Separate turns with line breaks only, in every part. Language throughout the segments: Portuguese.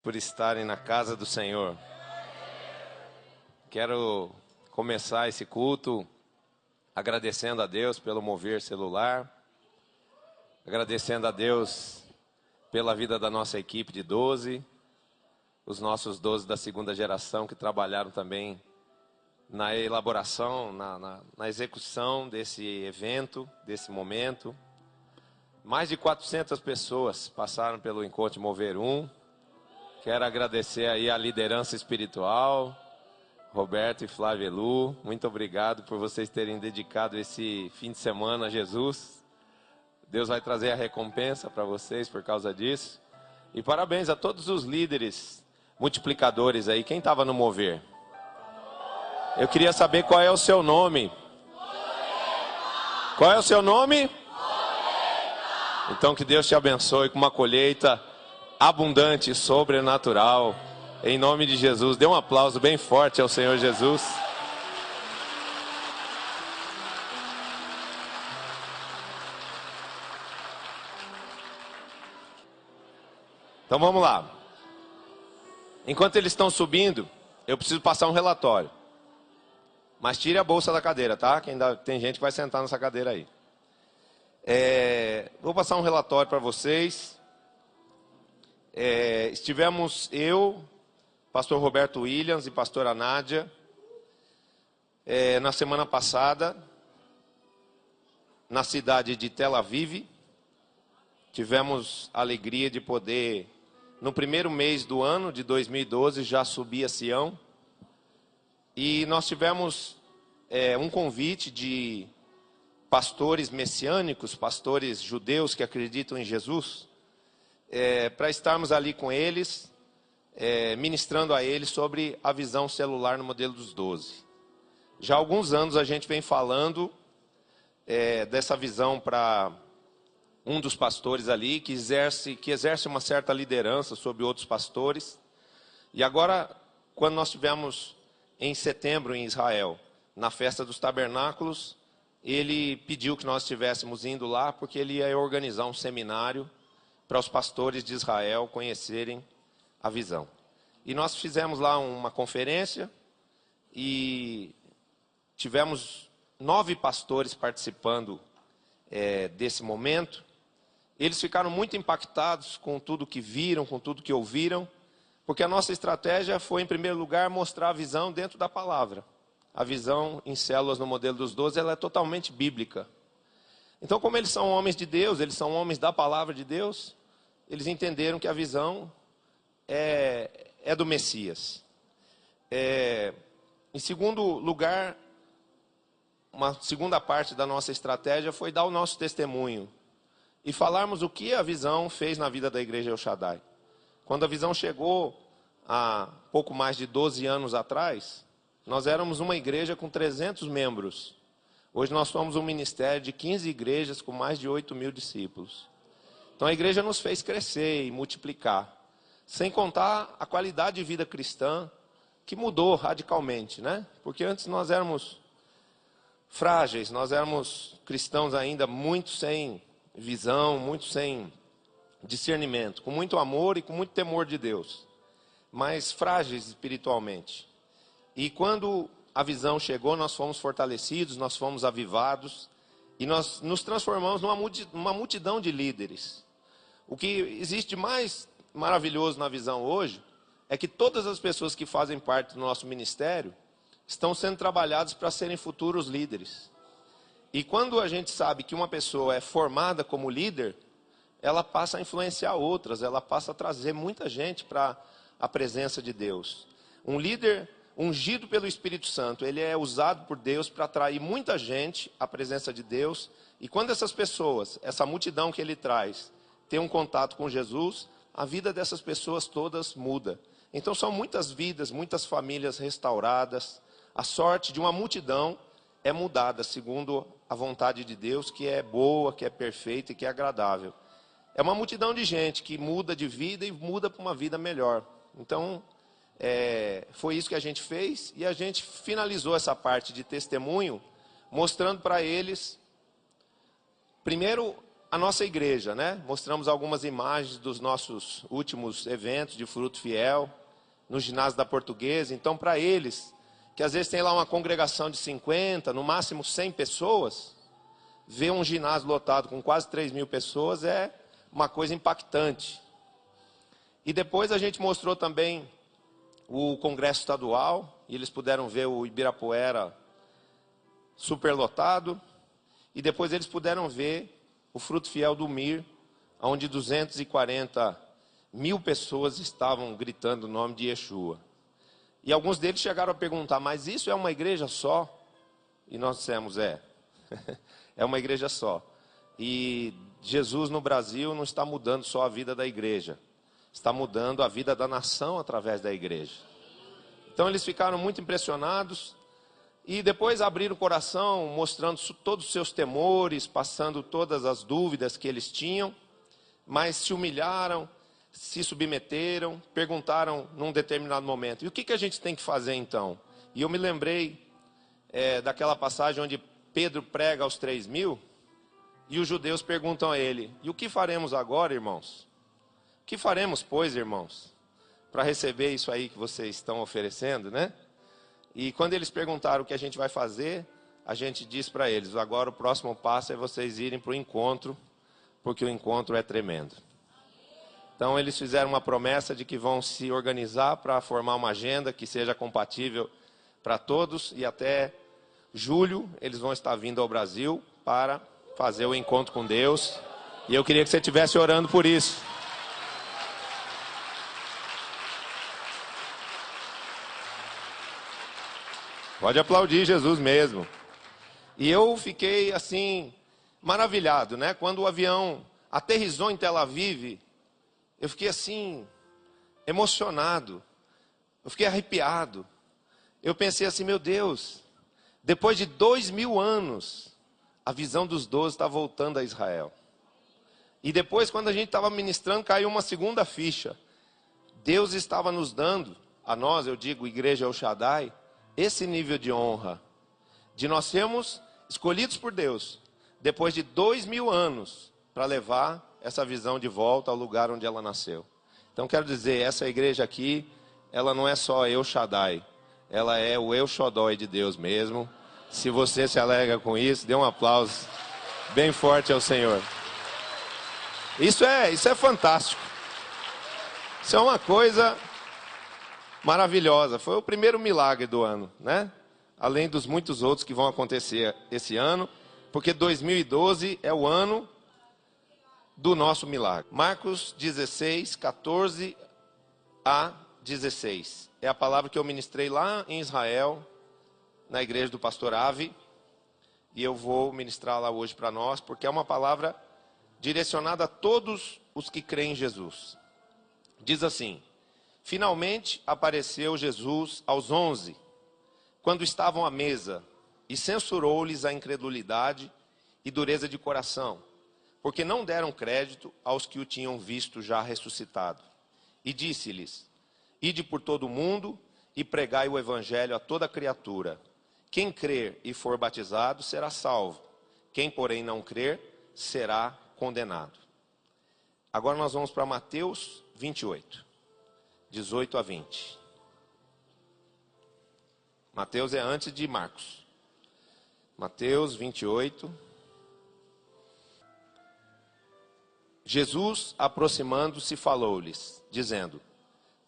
Por estarem na casa do Senhor. Quero começar esse culto agradecendo a Deus pelo mover celular, agradecendo a Deus pela vida da nossa equipe de 12, os nossos 12 da segunda geração que trabalharam também na elaboração, na execução desse evento, desse momento. Mais de 400 pessoas passaram pelo Encontro Mover 1. Quero agradecer aí a liderança espiritual, Roberto e Flávia Elu. Muito obrigado por vocês terem dedicado esse fim de semana a Jesus. Deus vai trazer a recompensa para vocês por causa disso. E parabéns a todos os líderes multiplicadores aí. Quem estava no mover? Eu queria saber qual é o seu nome. Qual é o seu nome? Então que Deus te abençoe com uma colheita abundante, sobrenatural, em nome de Jesus. Dê um aplauso bem forte ao Senhor Jesus. Então vamos lá. Enquanto eles estão subindo, eu preciso passar um relatório. Mas tire a bolsa da cadeira, tá? Que ainda tem gente que vai sentar nessa cadeira aí. Vou passar um relatório para vocês. Estivemos eu, pastor Roberto Williams e pastora Nádia, na semana passada, na cidade de Tel Aviv. Tivemos a alegria de poder, no primeiro mês do ano de 2012, já subir a Sião. E nós tivemos um convite de pastores messiânicos, pastores judeus que acreditam em Jesus, para estarmos ali com eles, ministrando a eles sobre a visão celular no modelo dos 12. Já há alguns anos a gente vem falando dessa visão para um dos pastores ali, que exerce uma certa liderança sobre outros pastores. E agora, quando nós estivemos em setembro em Israel, na festa dos tabernáculos, ele pediu que nós estivéssemos indo lá, porque ele ia organizar um seminário para os pastores de Israel conhecerem a visão. E nós fizemos lá uma conferência e tivemos 9 pastores participando desse momento. Eles ficaram muito impactados com tudo que viram, com tudo que ouviram, porque a nossa estratégia foi, em primeiro lugar, mostrar a visão dentro da palavra. A visão em células no modelo dos 12, ela é totalmente bíblica. Então, como eles são homens de Deus, eles são homens da palavra de Deus, eles entenderam que a visão é do Messias. Em segundo lugar, uma segunda parte da nossa estratégia foi dar o nosso testemunho e falarmos o que a visão fez na vida da igreja El Shaddai. Quando a visão chegou há pouco mais de 12 anos atrás, nós éramos uma igreja com 300 membros. Hoje nós somos um ministério de 15 igrejas com mais de 8.000 discípulos. Então a igreja nos fez crescer e multiplicar. Sem contar a qualidade de vida cristã, que mudou radicalmente, né? Porque antes nós éramos frágeis, nós éramos cristãos ainda muito sem visão, muito sem discernimento, com muito amor e com muito temor de Deus, mas frágeis espiritualmente. E quando a visão chegou, nós fomos fortalecidos, nós fomos avivados, e nós nos transformamos numa multidão de líderes. O que existe de mais maravilhoso na visão hoje é que todas as pessoas que fazem parte do nosso ministério estão sendo trabalhadas para serem futuros líderes. E quando a gente sabe que uma pessoa é formada como líder, ela passa a influenciar outras, ela passa a trazer muita gente para a presença de Deus. Um líder ungido pelo Espírito Santo, ele é usado por Deus para atrair muita gente à presença de Deus. E quando essas pessoas, essa multidão que ele traz, tem um contato com Jesus, a vida dessas pessoas todas muda. Então são muitas vidas, muitas famílias restauradas. A sorte de uma multidão é mudada segundo a vontade de Deus, que é boa, que é perfeita e que é agradável. É uma multidão de gente que muda de vida e muda para uma vida melhor. Então, foi isso que a gente fez, e a gente finalizou essa parte de testemunho, mostrando para eles, primeiro, a nossa igreja, né? Mostramos algumas imagens dos nossos últimos eventos de Fruto Fiel, no ginásio da Portuguesa. Então, para eles, que às vezes tem lá uma congregação de 50, no máximo 100 pessoas, ver um ginásio lotado com quase 3.000 pessoas é uma coisa impactante. E depois a gente mostrou também o congresso estadual, e eles puderam ver o Ibirapuera superlotado, e depois eles puderam ver o Fruto Fiel do Mir, onde 240.000 pessoas estavam gritando o nome de Yeshua. E alguns deles chegaram a perguntar, mas isso é uma igreja só? E nós dissemos, é uma igreja só. E Jesus no Brasil não está mudando só a vida da igreja, está mudando a vida da nação através da igreja. Então eles ficaram muito impressionados, e depois abriram o coração, mostrando todos os seus temores, passando todas as dúvidas que eles tinham, mas se humilharam, se submeteram, perguntaram num determinado momento, e o que a gente tem que fazer então? E eu me lembrei daquela passagem onde Pedro prega aos 3.000, e os judeus perguntam a ele, e o que faremos agora, irmãos? O que faremos, pois, irmãos, para receber isso aí que vocês estão oferecendo, né? E quando eles perguntaram o que a gente vai fazer, a gente disse para eles, agora o próximo passo é vocês irem para o encontro, porque o encontro é tremendo. Então eles fizeram uma promessa de que vão se organizar para formar uma agenda que seja compatível para todos, e até julho eles vão estar vindo ao Brasil para fazer o encontro com Deus, e eu queria que você estivesse orando por isso. Pode aplaudir Jesus mesmo. E eu fiquei assim, maravilhado, né? Quando o avião aterrissou em Tel Aviv, eu fiquei assim, emocionado. Eu fiquei arrepiado. Eu pensei assim, meu Deus, depois de 2.000 anos, a visão dos 12 está voltando a Israel. E depois, quando a gente estava ministrando, caiu uma segunda ficha. Deus estava nos dando, a nós, eu digo, Igreja El Shaddai, esse nível de honra, de nós sermos escolhidos por Deus, depois de 2.000 anos, para levar essa visão de volta ao lugar onde ela nasceu. Então quero dizer, essa igreja aqui, ela não é só El Shaddai, ela é o El Shaddai de Deus mesmo. Se você se alegra com isso, dê um aplauso bem forte ao Senhor. Isso é fantástico. Isso é uma coisa maravilhosa. Foi o primeiro milagre do ano, né? Além dos muitos outros que vão acontecer esse ano, porque 2012 é o ano do nosso milagre. Marcos 16, 14 a 16. É a palavra que eu ministrei lá em Israel, na igreja do pastor Avi, e eu vou ministrar lá hoje para nós, porque é uma palavra direcionada a todos os que creem em Jesus. Diz assim: finalmente apareceu Jesus aos 11, quando estavam à mesa, e censurou-lhes a incredulidade e dureza de coração, porque não deram crédito aos que o tinham visto já ressuscitado. E disse-lhes: ide por todo o mundo e pregai o evangelho a toda criatura. Quem crer e for batizado será salvo. Quem, porém, não crer, será condenado. Agora nós vamos para Mateus 28, 18 a 20. Mateus é antes de Marcos. Mateus 28. Jesus, aproximando-se, falou-lhes, dizendo: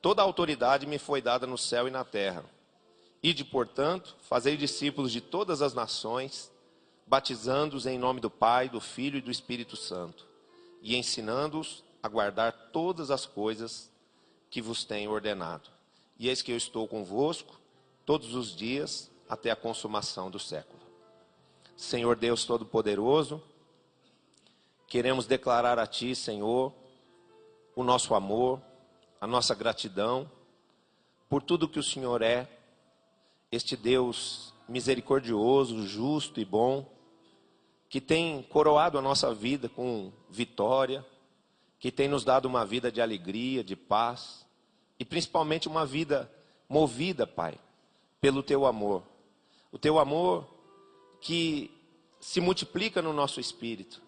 toda a autoridade me foi dada no céu e na terra. Ide, portanto, fazei discípulos de todas as nações, batizando-os em nome do Pai, do Filho e do Espírito Santo, e ensinando-os a guardar todas as coisas que vos tenho ordenado. E eis que eu estou convosco todos os dias, até a consumação do século. Senhor Deus Todo-Poderoso, queremos declarar a Ti, Senhor, o nosso amor, a nossa gratidão, por tudo que o Senhor é, este Deus misericordioso, justo e bom, que tem coroado a nossa vida com vitória, que tem nos dado uma vida de alegria, de paz, e principalmente uma vida movida, Pai, pelo Teu amor. O Teu amor que se multiplica no nosso espírito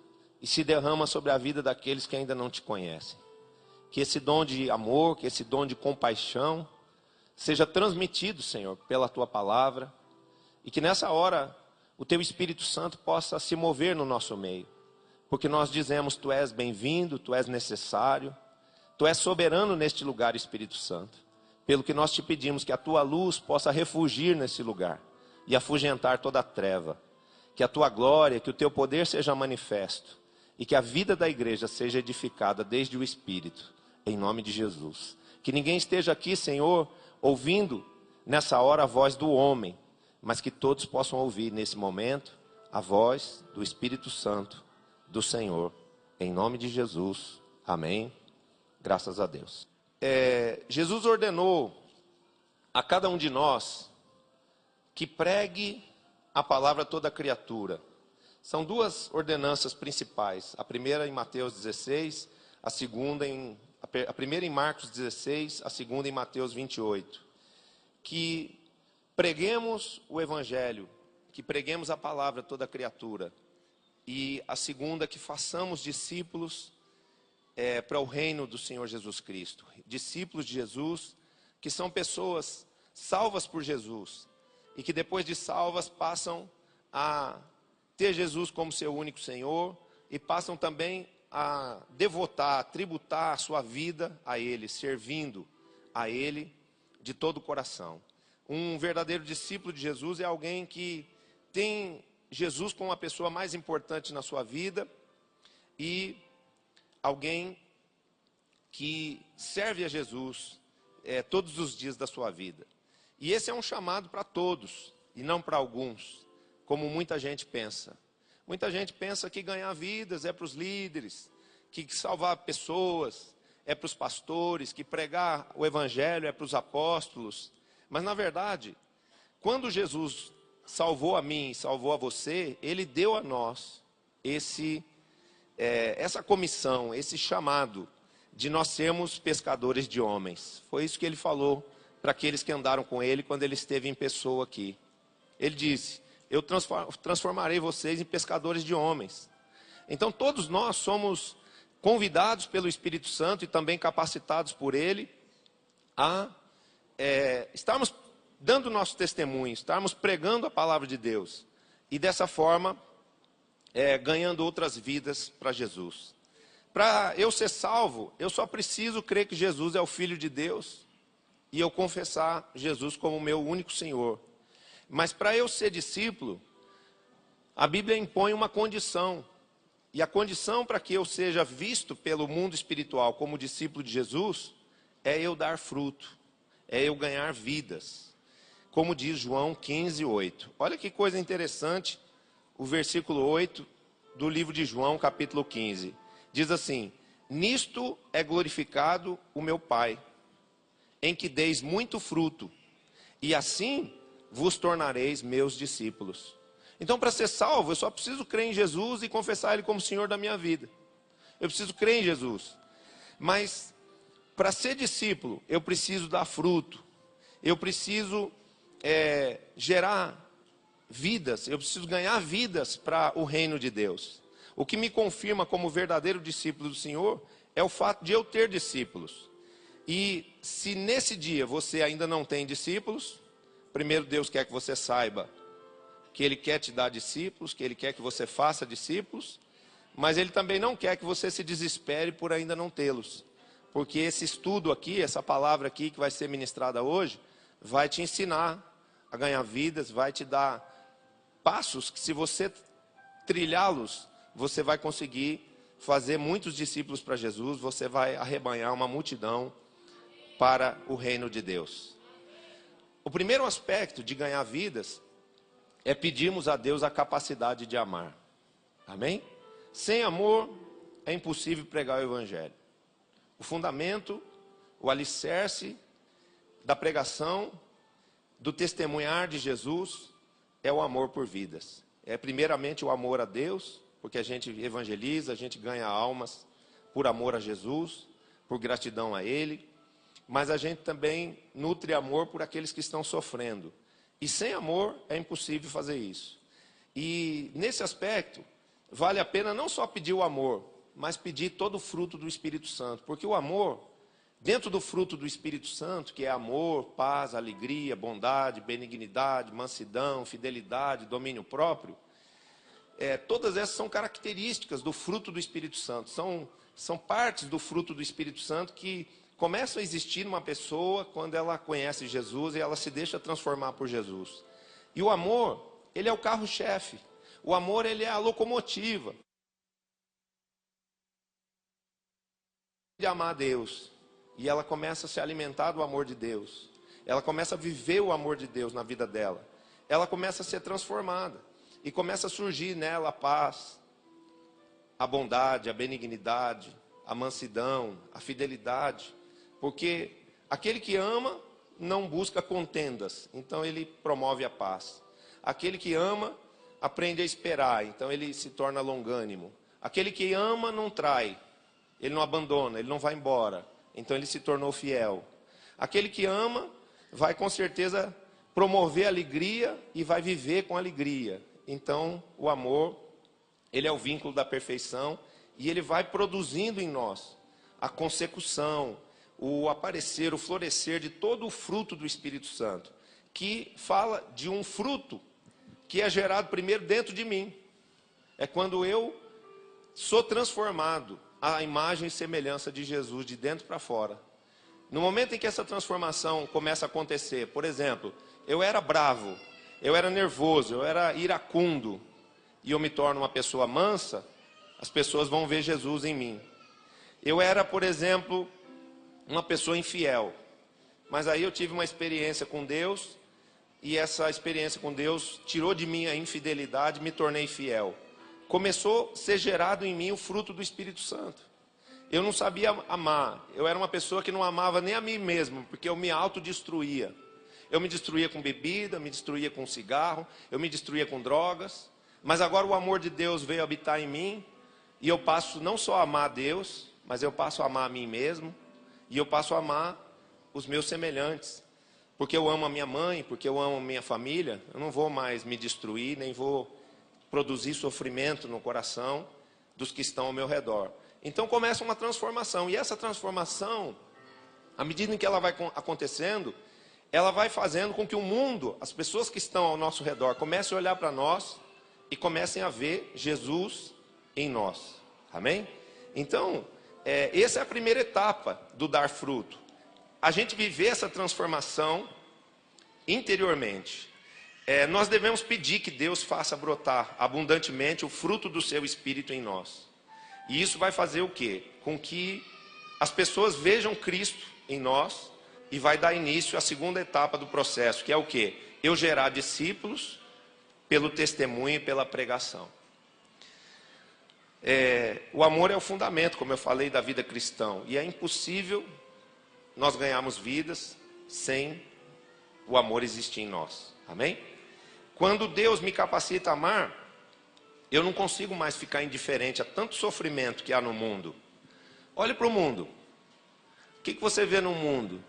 e se derrama sobre a vida daqueles que ainda não te conhecem. Que esse dom de amor, que esse dom de compaixão seja transmitido, Senhor, pela tua palavra, e que nessa hora o teu Espírito Santo possa se mover no nosso meio, porque nós dizemos: tu és bem-vindo, tu és necessário, tu és soberano neste lugar, Espírito Santo. Pelo que nós te pedimos que a tua luz possa refugir nesse lugar e afugentar toda a treva, que a tua glória, que o teu poder seja manifesto e que a vida da igreja seja edificada desde o Espírito, em nome de Jesus. Que ninguém esteja aqui, Senhor, ouvindo nessa hora a voz do homem, mas que todos possam ouvir nesse momento a voz do Espírito Santo do Senhor, em nome de Jesus. Amém. Graças a Deus. Jesus ordenou a cada um de nós que pregue a palavra a toda criatura. São duas ordenanças principais. A primeira em Mateus 16, a primeira em Marcos 16, a segunda em Mateus 28. Que preguemos o Evangelho, que preguemos a palavra a toda criatura. E a segunda, que façamos discípulos para o reino do Senhor Jesus Cristo. Discípulos de Jesus, que são pessoas salvas por Jesus, e que depois de salvas passam a ter Jesus como seu único Senhor, e passam também a devotar, a tributar a sua vida a Ele, servindo a Ele de todo o coração. Um verdadeiro discípulo de Jesus é alguém que tem Jesus como a pessoa mais importante na sua vida, e alguém que serve a Jesus todos os dias da sua vida. E esse é um chamado para todos, e não para alguns, como muita gente pensa. Muita gente pensa que ganhar vidas é para os líderes, que salvar pessoas é para os pastores, que pregar o Evangelho é para os apóstolos. Mas, na verdade, quando Jesus salvou a mim e salvou a você, Ele deu a nós essa comissão, esse chamado de nós sermos pescadores de homens. Foi isso que Ele falou para aqueles que andaram com Ele quando Ele esteve em pessoa aqui. Ele disse: eu transformarei vocês em pescadores de homens. Então todos nós somos convidados pelo Espírito Santo e também capacitados por Ele a estarmos dando nosso testemunho, estarmos pregando a palavra de Deus. E dessa forma, ganhando outras vidas para Jesus. Para eu ser salvo, eu só preciso crer que Jesus é o Filho de Deus e eu confessar Jesus como meu único Senhor. Mas para eu ser discípulo, a Bíblia impõe uma condição. E a condição para que eu seja visto pelo mundo espiritual como discípulo de Jesus é eu dar fruto, é eu ganhar vidas. Como diz João 15:8. Olha que coisa interessante, o versículo 8 do livro de João, capítulo 15. Diz assim: nisto é glorificado o meu Pai, em que deis muito fruto, e assim vos tornareis meus discípulos. Então, para ser salvo, eu só preciso crer em Jesus e confessar Ele como Senhor da minha vida. Eu preciso crer em Jesus. Mas, para ser discípulo, eu preciso dar fruto. Eu preciso gerar vidas. Eu preciso ganhar vidas para o reino de Deus. O que me confirma como verdadeiro discípulo do Senhor é o fato de eu ter discípulos. E se nesse dia você ainda não tem discípulos, primeiro Deus quer que você saiba que Ele quer te dar discípulos, que Ele quer que você faça discípulos, mas Ele também não quer que você se desespere por ainda não tê-los. Porque esse estudo aqui, essa palavra aqui que vai ser ministrada hoje, vai te ensinar a ganhar vidas, vai te dar passos que, se você trilhá-los, você vai conseguir fazer muitos discípulos para Jesus, você vai arrebanhar uma multidão para o reino de Deus. O primeiro aspecto de ganhar vidas é pedirmos a Deus a capacidade de amar. Amém? Sem amor é impossível pregar o Evangelho. O fundamento, o alicerce da pregação, do testemunhar de Jesus é o amor por vidas. É primeiramente o amor a Deus, porque a gente evangeliza, a gente ganha almas por amor a Jesus, por gratidão a Ele, mas a gente também nutre amor por aqueles que estão sofrendo. E sem amor é impossível fazer isso. E nesse aspecto, vale a pena não só pedir o amor, mas pedir todo o fruto do Espírito Santo. Porque o amor, dentro do fruto do Espírito Santo, que é amor, paz, alegria, bondade, benignidade, mansidão, fidelidade, domínio próprio, todas essas são características do fruto do Espírito Santo. São partes do fruto do Espírito Santo que começam a existir numa pessoa quando ela conhece Jesus e ela se deixa transformar por Jesus. E o amor, ele é o carro-chefe. O amor, ele é a locomotiva de amar a Deus. E ela começa a se alimentar do amor de Deus. Ela começa a viver o amor de Deus na vida dela. Ela começa a ser transformada. E começa a surgir nela a paz, a bondade, a benignidade, a mansidão, a fidelidade. Porque aquele que ama não busca contendas, então ele promove a paz. Aquele que ama aprende a esperar, então ele se torna longânimo. Aquele que ama não trai, ele não abandona, ele não vai embora, então ele se tornou fiel. Aquele que ama vai com certeza promover alegria e vai viver com alegria. Então o amor, ele é o vínculo da perfeição e ele vai produzindo em nós a consecução, o aparecer, o florescer de todo o fruto do Espírito Santo, que fala de um fruto que é gerado primeiro dentro de mim. É quando eu sou transformado à imagem e semelhança de Jesus, de dentro para fora. No momento em que essa transformação começa a acontecer, por exemplo, eu era bravo, eu era nervoso, eu era iracundo, e eu me torno uma pessoa mansa, as pessoas vão ver Jesus em mim. Eu era, por exemplo, uma pessoa infiel, mas aí eu tive uma experiência com Deus, e essa experiência com Deus tirou de mim a infidelidade, me tornei fiel. Começou a ser gerado em mim o fruto do Espírito Santo. Eu não sabia amar, eu era uma pessoa que não amava nem a mim mesmo, porque eu me autodestruía. Eu me destruía com bebida, me destruía com cigarro, eu me destruía com drogas. Mas agora o amor de Deus veio habitar em mim, e eu passo não só a amar a Deus, mas eu passo a amar a mim mesmo, e eu passo a amar os meus semelhantes. Porque eu amo a minha mãe, porque eu amo a minha família, eu não vou mais me destruir, nem vou produzir sofrimento no coração dos que estão ao meu redor. Então começa uma transformação, e essa transformação, à medida em que ela vai acontecendo, ela vai fazendo com que o mundo, as pessoas que estão ao nosso redor, comecem a olhar para nós e comecem a ver Jesus em nós. Amém? Então, essa é a primeira etapa do dar fruto. A gente viver essa transformação interiormente. Nós devemos pedir que Deus faça brotar abundantemente o fruto do seu Espírito em nós. E isso vai fazer o quê? Com que as pessoas vejam Cristo em nós e vai dar início à segunda etapa do processo, que é o quê? Eu gerar discípulos pelo testemunho e pela pregação. O amor é o fundamento, como eu falei, da vida cristã. E é impossível nós ganharmos vidas sem o amor existir em nós. Amém? Quando Deus me capacita a amar, eu não consigo mais ficar indiferente a tanto sofrimento que há no mundo. Olhe para o mundo. O que você vê no mundo?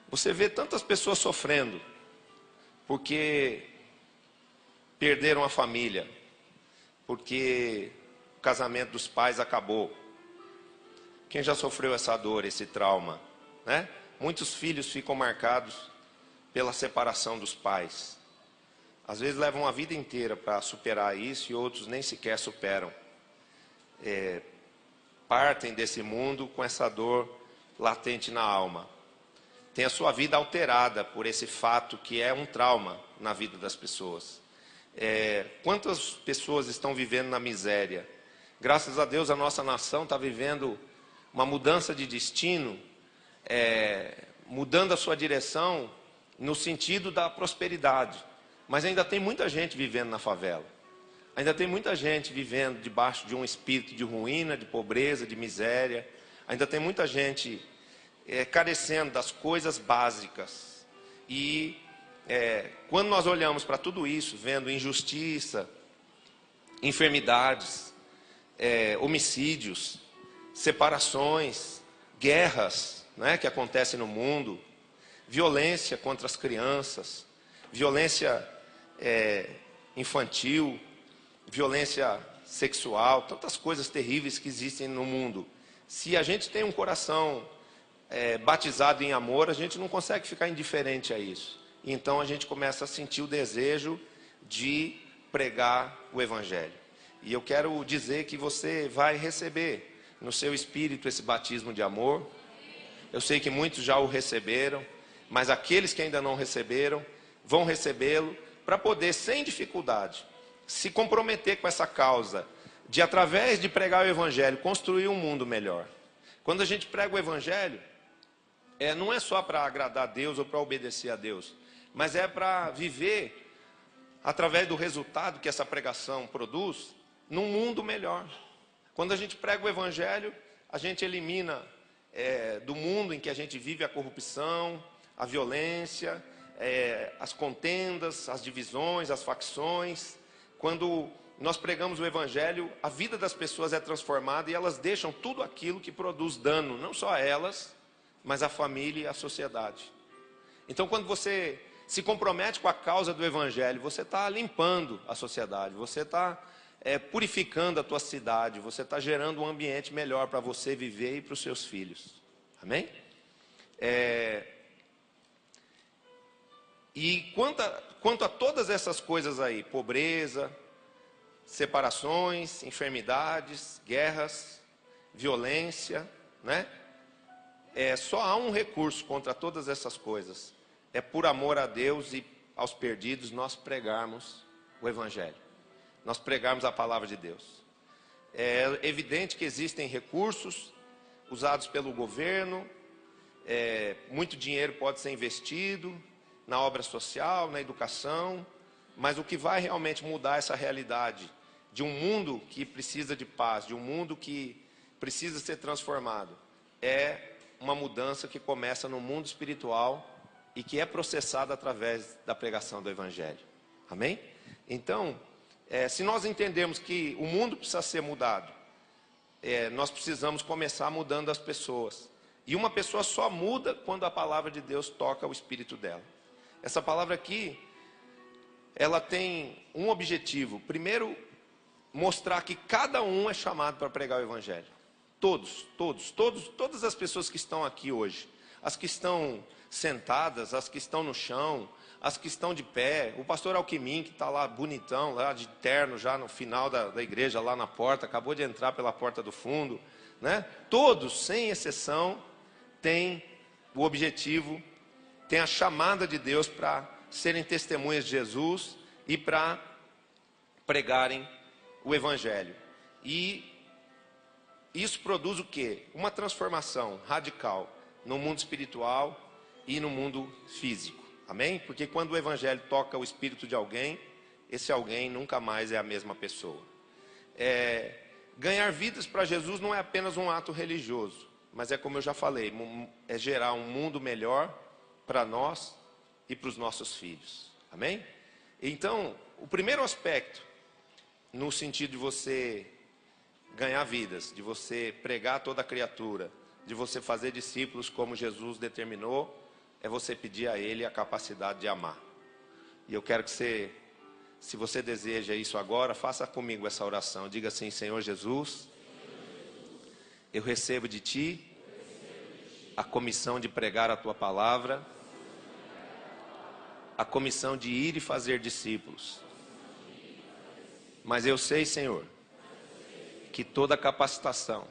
Você vê tantas pessoas sofrendo porque perderam a família, porque o casamento dos pais acabou. Quem já sofreu essa dor, esse trauma? Né? Muitos filhos ficam marcados pela separação dos pais. Às vezes levam a vida inteira para superar isso e outros nem sequer superam. Partem desse mundo com essa dor latente na alma. Tem a sua vida alterada por esse fato que é um trauma na vida das pessoas. Quantas pessoas estão vivendo na miséria? Graças a Deus a nossa nação está vivendo uma mudança de destino, mudando a sua direção no sentido da prosperidade. Mas ainda tem muita gente vivendo na favela. Ainda tem muita gente vivendo debaixo de um espírito de ruína, de pobreza, de miséria. Ainda tem muita gente carecendo das coisas básicas. E quando nós olhamos para tudo isso, vendo injustiça, enfermidades, homicídios, separações, guerras, né, que acontecem no mundo, violência contra as crianças, violência infantil, violência sexual, tantas coisas terríveis que existem no mundo. Se a gente tem um coração batizado em amor, a gente não consegue ficar indiferente a isso. Então a gente começa a sentir o desejo de pregar o Evangelho. E eu quero dizer que você vai receber no seu espírito esse batismo de amor. Eu sei que muitos já o receberam, mas aqueles que ainda não receberam, vão recebê-lo para poder, sem dificuldade, se comprometer com essa causa de, através de pregar o Evangelho, construir um mundo melhor. Quando a gente prega o Evangelho, não é só para agradar a Deus ou para obedecer a Deus, mas é para viver, através do resultado que essa pregação produz, num mundo melhor. Quando a gente prega o Evangelho, a gente elimina do mundo em que a gente vive a corrupção, a violência, as contendas, as divisões, as facções. Quando nós pregamos o Evangelho, a vida das pessoas é transformada e elas deixam tudo aquilo que produz dano, não só a elas, mas a família e a sociedade. Então, quando você se compromete com a causa do Evangelho, você está limpando a sociedade, você está purificando a tua cidade, você está gerando um ambiente melhor para você viver e para os seus filhos. Amém? E quanto a todas essas coisas aí, pobreza, separações, enfermidades, guerras, violência, né? Só há um recurso contra todas essas coisas. É por amor a Deus e aos perdidos nós pregarmos o Evangelho. Nós pregarmos a palavra de Deus. É evidente que existem recursos usados pelo governo, muito dinheiro pode ser investido na obra social, na educação, mas o que vai realmente mudar essa realidade de um mundo que precisa de paz, de um mundo que precisa ser transformado, é uma mudança que começa no mundo espiritual e que é processada através da pregação do Evangelho. Amém? Então, se nós entendemos que o mundo precisa ser mudado, nós precisamos começar mudando as pessoas. E uma pessoa só muda quando a palavra de Deus toca o espírito dela. Essa palavra aqui, ela tem um objetivo. Primeiro, mostrar que cada um é chamado para pregar o Evangelho. Todas as pessoas que estão aqui hoje. As que estão sentadas, as que estão no chão, as que estão de pé. O pastor Alquimim, que está lá bonitão, lá de terno, já no final da igreja, lá na porta, acabou de entrar pela porta do fundo, né? Todos, sem exceção, têm o objetivo, têm a chamada de Deus para serem testemunhas de Jesus e para pregarem o Evangelho. E isso produz o quê? Uma transformação radical no mundo espiritual e no mundo físico. Amém? Porque quando o Evangelho toca o espírito de alguém, esse alguém nunca mais é a mesma pessoa. Ganhar vidas para Jesus não é apenas um ato religioso, mas é como eu já falei, é gerar um mundo melhor para nós e para os nossos filhos. Amém? Então, o primeiro aspecto, no sentido de você ganhar vidas, de você pregar a toda criatura, de você fazer discípulos como Jesus determinou, é você pedir a Ele a capacidade de amar. E eu quero que você, se você deseja isso agora, faça comigo essa oração. Diga assim: Senhor Jesus, eu recebo de Ti a comissão de pregar a Tua palavra, a comissão de ir e fazer discípulos. Mas eu sei, Senhor, que toda capacitação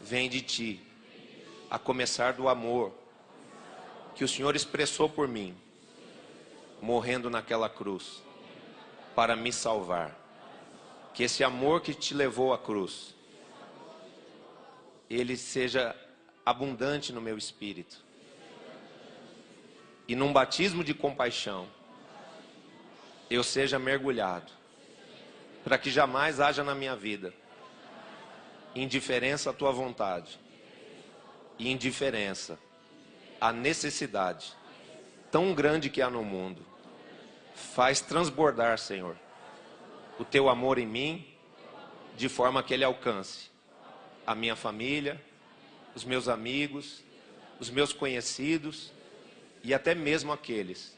vem de Ti, a começar do amor que o Senhor expressou por mim, morrendo naquela cruz, para me salvar. Que esse amor que Te levou à cruz, ele seja abundante no meu espírito. E num batismo de compaixão, eu seja mergulhado, para que jamais haja na minha vida indiferença à Tua vontade e indiferença à necessidade tão grande que há no mundo. Faz transbordar, Senhor, o Teu amor em mim, de forma que ele alcance a minha família, os meus amigos, os meus conhecidos e até mesmo aqueles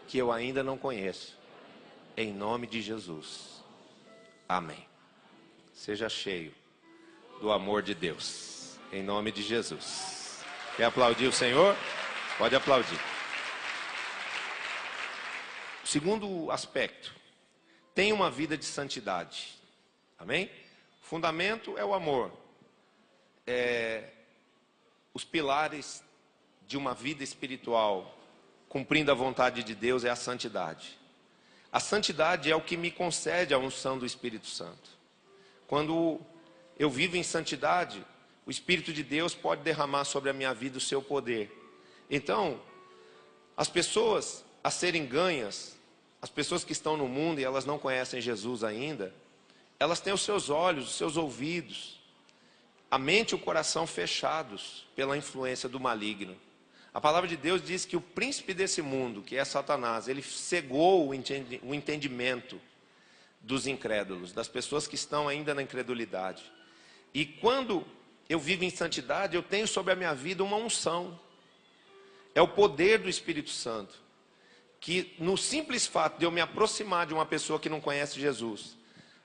que eu ainda não conheço. Em nome de Jesus. Amém. Seja cheio do amor de Deus, em nome de Jesus. Quer aplaudir o Senhor? Pode aplaudir. O segundo aspecto, tenha uma vida de santidade. Amém? O fundamento é o amor. Os pilares de uma vida espiritual, cumprindo a vontade de Deus, é a santidade. A santidade é o que me concede a unção do Espírito Santo. Quando eu vivo em santidade, o Espírito de Deus pode derramar sobre a minha vida o seu poder. Então, as pessoas a serem ganhas, as pessoas que estão no mundo e elas não conhecem Jesus ainda, elas têm os seus olhos, os seus ouvidos, a mente e o coração fechados pela influência do maligno. A palavra de Deus diz que o príncipe desse mundo, que é Satanás, ele cegou o entendimento dos incrédulos, das pessoas que estão ainda na incredulidade. E quando eu vivo em santidade, eu tenho sobre a minha vida uma unção. É o poder do Espírito Santo, que no simples fato de eu me aproximar de uma pessoa que não conhece Jesus,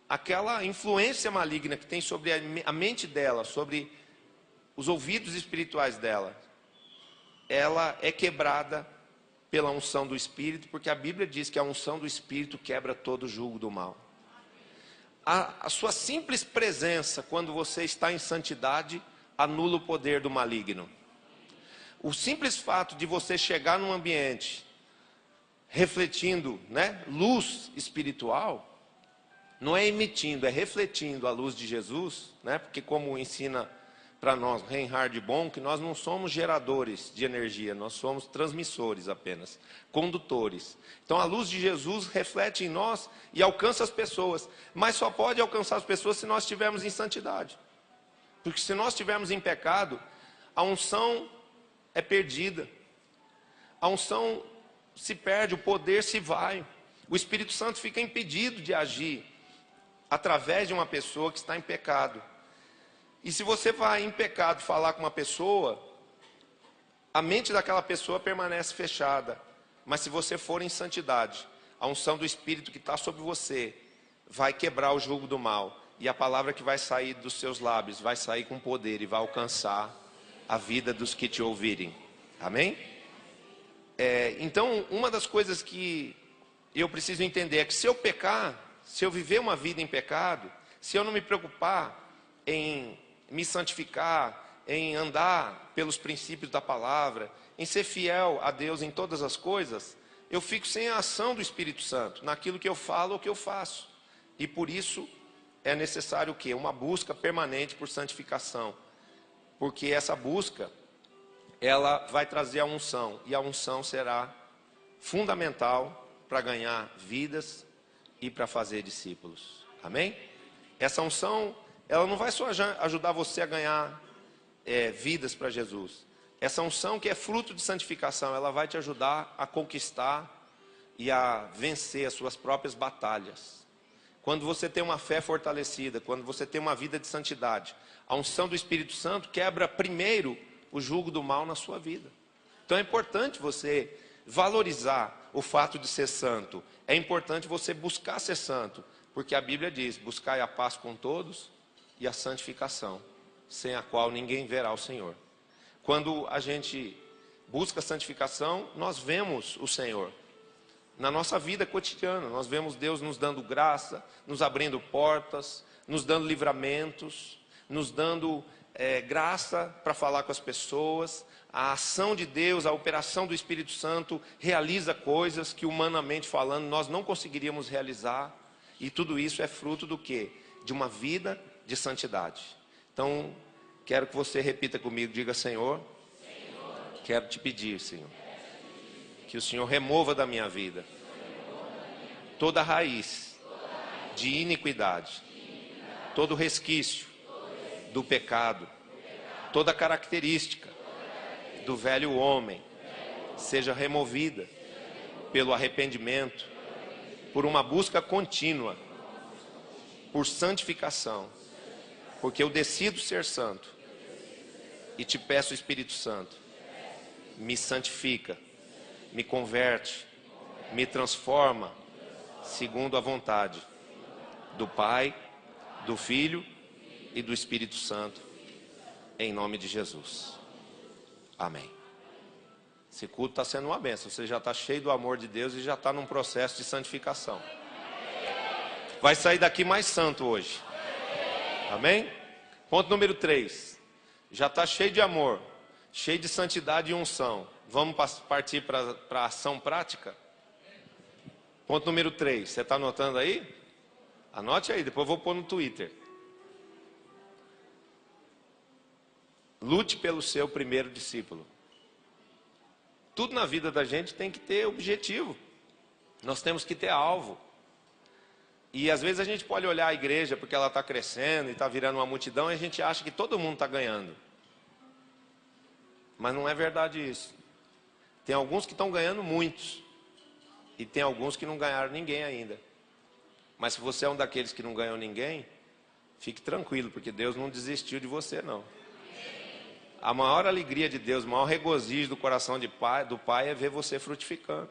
aquela influência maligna que tem sobre a mente dela, sobre os ouvidos espirituais dela, ela é quebrada pela unção do Espírito, porque a Bíblia diz que a unção do Espírito quebra todo o jugo do mal. A sua simples presença, quando você está em santidade, anula o poder do maligno. O simples fato de você chegar num ambiente refletindo, luz espiritual, não é emitindo, é refletindo a luz de Jesus, porque como ensina para nós Reinhard Bonk, que nós não somos geradores de energia, nós somos transmissores apenas, condutores. Então a luz de Jesus reflete em nós e alcança as pessoas, mas só pode alcançar as pessoas se nós estivermos em santidade. Porque se nós estivermos em pecado, a unção é perdida, a unção se perde, o poder se vai, o Espírito Santo fica impedido de agir através de uma pessoa que está em pecado. E se você vai em pecado falar com uma pessoa, a mente daquela pessoa permanece fechada. Mas se você for em santidade, a unção do Espírito que está sobre você vai quebrar o jugo do mal. E a palavra que vai sair dos seus lábios vai sair com poder e vai alcançar a vida dos que te ouvirem. Amém? Então, uma das coisas que eu preciso entender é que se eu pecar, se eu viver uma vida em pecado, se eu não me preocupar em me santificar, em andar pelos princípios da palavra, em ser fiel a Deus em todas as coisas, eu fico sem a ação do Espírito Santo, naquilo que eu falo ou que eu faço. E por isso é necessário o quê? Uma busca permanente por santificação. Porque essa busca, ela vai trazer a unção, e a unção será fundamental para ganhar vidas e para fazer discípulos. Amém? Essa unção, ela não vai só ajudar você a ganhar vidas para Jesus. Essa unção que é fruto de santificação, ela vai te ajudar a conquistar e a vencer as suas próprias batalhas. Quando você tem uma fé fortalecida, quando você tem uma vida de santidade, a unção do Espírito Santo quebra primeiro o jugo do mal na sua vida. Então é importante você valorizar o fato de ser santo. É importante você buscar ser santo, porque a Bíblia diz: buscai a paz com todos e a santificação, sem a qual ninguém verá o Senhor. Quando a gente busca a santificação, nós vemos o Senhor. Na nossa vida cotidiana, nós vemos Deus nos dando graça, nos abrindo portas, nos dando livramentos, nos dando graça para falar com as pessoas. A ação de Deus, a operação do Espírito Santo realiza coisas que, humanamente falando, nós não conseguiríamos realizar. E tudo isso é fruto do quê? De uma vida de santidade. Então, quero que você repita comigo, diga: Senhor, quero te pedir, Senhor, que o Senhor remova da minha vida toda raiz de iniquidade, todo resquício do pecado, toda característica do velho homem seja removida pelo arrependimento, por uma busca contínua, por santificação, porque eu decido ser santo e te peço, Espírito Santo, me santifica, me converte, me transforma segundo a vontade do Pai, do Filho e do Espírito Santo, em nome de Jesus. Amém. Esse culto está sendo uma bênção. Você já está cheio do amor de Deus e já está num processo de santificação. Vai sair daqui mais santo hoje. Amém? Ponto número 3. Já está cheio de amor, cheio de santidade e unção. Vamos partir para a ação prática? Ponto número 3. Você está anotando aí? Anote aí, depois eu vou pôr no Twitter. Lute pelo seu primeiro discípulo. Tudo na vida da gente tem que ter objetivo. Nós temos que ter alvo. E às vezes a gente pode olhar a igreja porque ela está crescendo e está virando uma multidão e a gente acha que todo mundo está ganhando. Mas não é verdade isso. Tem alguns que estão ganhando muitos. E tem alguns que não ganharam ninguém ainda. Mas se você é um daqueles que não ganhou ninguém, fique tranquilo, porque Deus não desistiu de você não. A maior alegria de Deus, o maior regozijo do coração do Pai é ver você frutificando.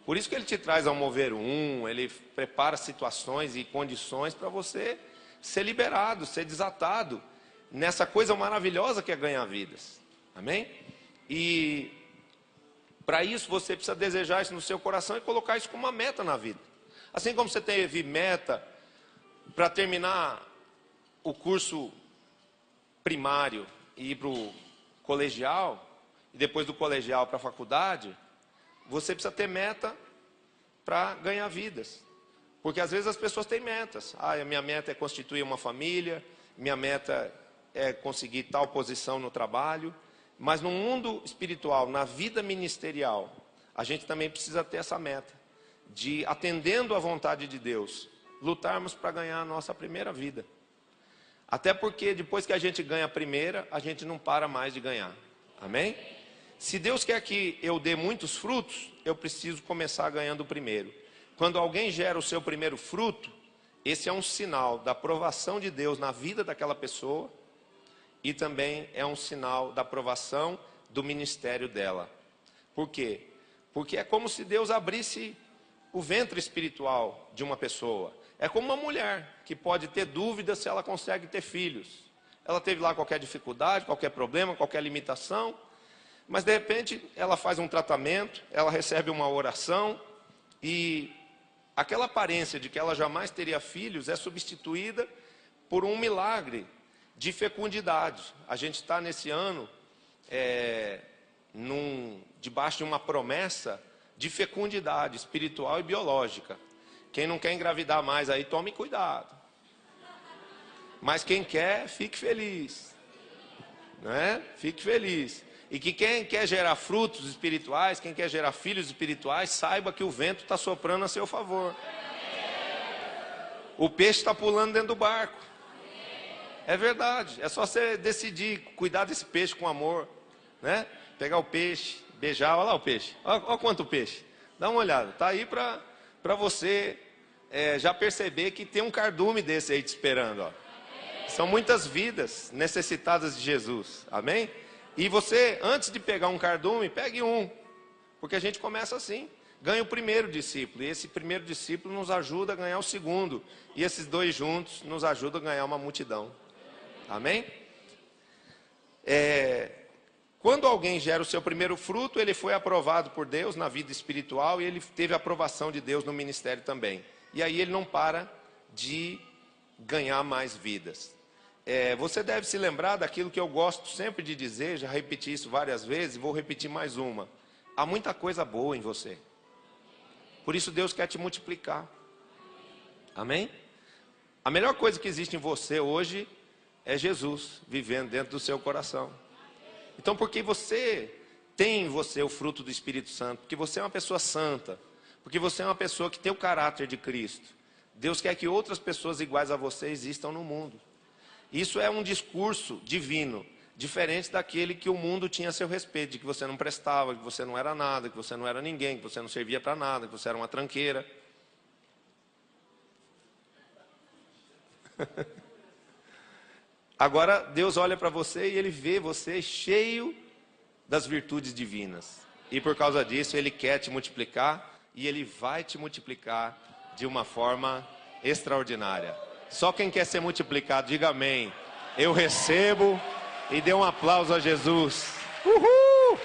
Por isso que Ele te traz ao mover Ele prepara situações e condições para você ser liberado, ser desatado nessa coisa maravilhosa que é ganhar vidas. Amém? E para isso você precisa desejar isso no seu coração e colocar isso como uma meta na vida. Assim como você teve meta para terminar o curso primário e ir para o colegial, e depois do colegial para a faculdade, você precisa ter meta para ganhar vidas. Porque às vezes as pessoas têm metas. A minha meta é constituir uma família, minha meta é conseguir tal posição no trabalho. Mas no mundo espiritual, na vida ministerial, a gente também precisa ter essa meta de, atendendo à vontade de Deus, lutarmos para ganhar a nossa primeira vida. Até porque depois que a gente ganha a primeira, a gente não para mais de ganhar. Amém? Se Deus quer que eu dê muitos frutos, eu preciso começar ganhando o primeiro. Quando alguém gera o seu primeiro fruto, esse é um sinal da aprovação de Deus na vida daquela pessoa e também é um sinal da aprovação do ministério dela. Por quê? Porque é como se Deus abrisse o ventre espiritual de uma pessoa. É como uma mulher que pode ter dúvida se ela consegue ter filhos. Ela teve lá qualquer dificuldade, qualquer problema, qualquer limitação, mas de repente ela faz um tratamento, ela recebe uma oração e aquela aparência de que ela jamais teria filhos é substituída por um milagre de fecundidade. A gente está nesse ano debaixo de uma promessa de fecundidade espiritual e biológica. Quem não quer engravidar mais aí, tome cuidado. Mas quem quer, fique feliz. Né? Fique feliz. E que quem quer gerar frutos espirituais, quem quer gerar filhos espirituais, saiba que o vento está soprando a seu favor. O peixe está pulando dentro do barco. É verdade. É só você decidir cuidar desse peixe com amor. Né? Pegar o peixe, beijar. Olha lá o peixe. Olha quanto peixe. Dá uma olhada. Está aí para você já perceber que tem um cardume desse aí te esperando. Ó. São muitas vidas necessitadas de Jesus. Amém? E você, antes de pegar um cardume, pegue um. Porque a gente começa assim. Ganha o primeiro discípulo. E esse primeiro discípulo nos ajuda a ganhar o segundo. E esses dois juntos nos ajudam a ganhar uma multidão. Amém? Quando alguém gera o seu primeiro fruto, ele foi aprovado por Deus na vida espiritual e ele teve a aprovação de Deus no ministério também. E aí ele não para de ganhar mais vidas. Você deve se lembrar daquilo que eu gosto sempre de dizer, já repeti isso várias vezes, vou repetir mais uma. Há muita coisa boa em você. Por isso Deus quer te multiplicar. Amém? A melhor coisa que existe em você hoje é Jesus vivendo dentro do seu coração. Então, porque você tem em você o fruto do Espírito Santo, porque você é uma pessoa santa, porque você é uma pessoa que tem o caráter de Cristo, Deus quer que outras pessoas iguais a você existam no mundo. Isso é um discurso divino, diferente daquele que o mundo tinha a seu respeito, de que você não prestava, que você não era nada, que você não era ninguém, que você não servia para nada, que você era uma tranqueira. Agora Deus olha para você e Ele vê você cheio das virtudes divinas. E por causa disso Ele quer te multiplicar e Ele vai te multiplicar de uma forma extraordinária. Só quem quer ser multiplicado, diga amém. Eu recebo e dê um aplauso a Jesus. Uhul!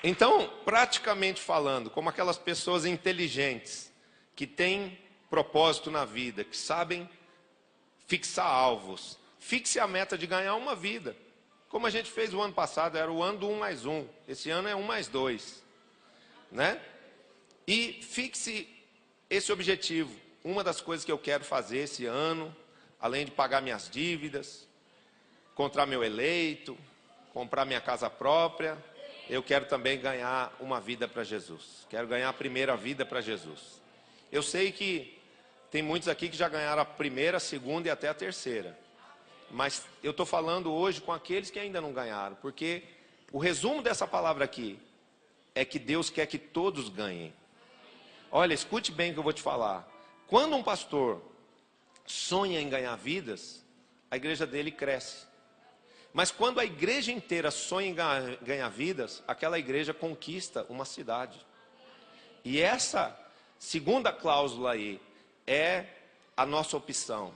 Então, praticamente falando, como aquelas pessoas inteligentes, que têm propósito na vida, que sabem fixar alvos, fixe a meta de ganhar uma vida. Como a gente fez o ano passado, era o ano do 1 mais 1. Esse ano é 1 mais 2. Né? E fixe esse objetivo. Uma das coisas que eu quero fazer esse ano, além de pagar minhas dívidas, encontrar meu eleito, comprar minha casa própria, eu quero também ganhar uma vida para Jesus. Quero ganhar a primeira vida para Jesus. Eu sei que tem muitos aqui que já ganharam a primeira, a segunda e até a terceira. Mas eu estou falando hoje com aqueles que ainda não ganharam. Porque o resumo dessa palavra aqui é que Deus quer que todos ganhem. Olha, escute bem o que eu vou te falar. Quando um pastor sonha em ganhar vidas, a igreja dele cresce. Mas quando a igreja inteira sonha em ganhar vidas, aquela igreja conquista uma cidade. E essa segunda cláusula aí é a nossa opção.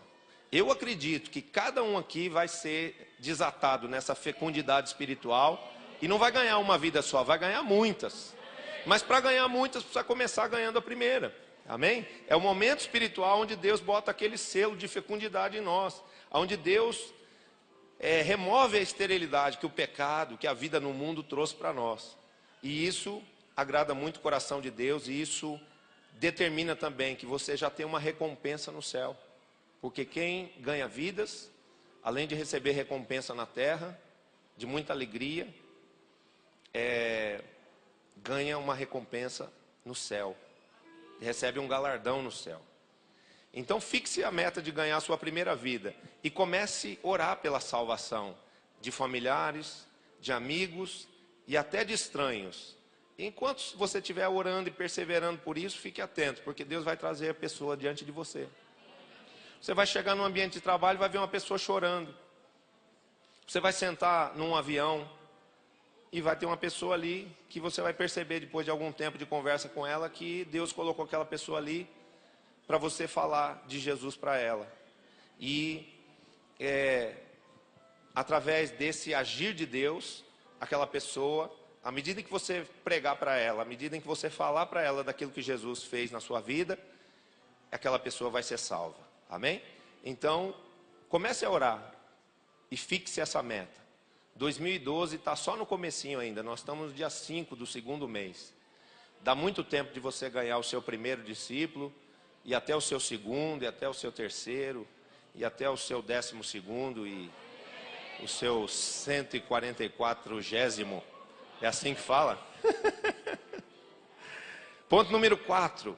Eu acredito que cada um aqui vai ser desatado nessa fecundidade espiritual e não vai ganhar uma vida só, vai ganhar muitas. Mas para ganhar muitas, precisa começar ganhando a primeira. Amém? É o momento espiritual onde Deus bota aquele selo de fecundidade em nós. Onde Deus remove a esterilidade que o pecado, que a vida no mundo trouxe para nós. E isso agrada muito o coração de Deus. E isso determina também que você já tem uma recompensa no céu. Porque quem ganha vidas, além de receber recompensa na terra, de muita alegria, ganha uma recompensa no céu. Recebe um galardão no céu. Então fixe a meta de ganhar a sua primeira vida. E comece a orar pela salvação de familiares, de amigos e até de estranhos. Enquanto você estiver orando e perseverando por isso, fique atento, porque Deus vai trazer a pessoa diante de você. Você vai chegar num ambiente de trabalho e vai ver uma pessoa chorando. Você vai sentar num avião e vai ter uma pessoa ali que você vai perceber depois de algum tempo de conversa com ela que Deus colocou aquela pessoa ali para você falar de Jesus para ela. E através desse agir de Deus, aquela pessoa, à medida que você pregar para ela, à medida em que você falar para ela daquilo que Jesus fez na sua vida, aquela pessoa vai ser salva. Amém? Então, comece a orar e fixe essa meta. 2012 está só no comecinho ainda, nós estamos no dia 5 do segundo mês. Dá muito tempo de você ganhar o seu primeiro discípulo, e até o seu segundo, e até o seu terceiro, e até o seu 12º, e o seu 144º. É assim que fala? Ponto número 4.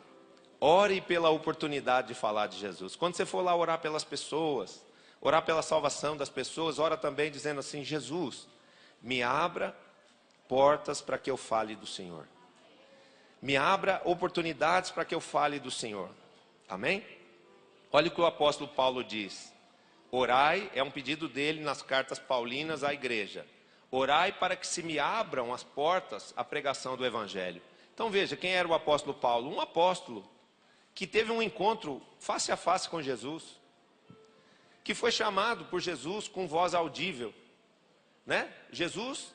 Ore pela oportunidade de falar de Jesus. Quando você for lá orar pelas pessoas, orar pela salvação das pessoas, ora também dizendo assim: Jesus, me abra portas para que eu fale do Senhor. Me abra oportunidades para que eu fale do Senhor. Amém? Olha o que o apóstolo Paulo diz. Orai, é um pedido dele nas cartas paulinas à igreja. Orai para que se me abram as portas à pregação do Evangelho. Então veja, quem era o apóstolo Paulo? Um apóstolo que teve um encontro face a face com Jesus, que foi chamado por Jesus com voz audível, né? Jesus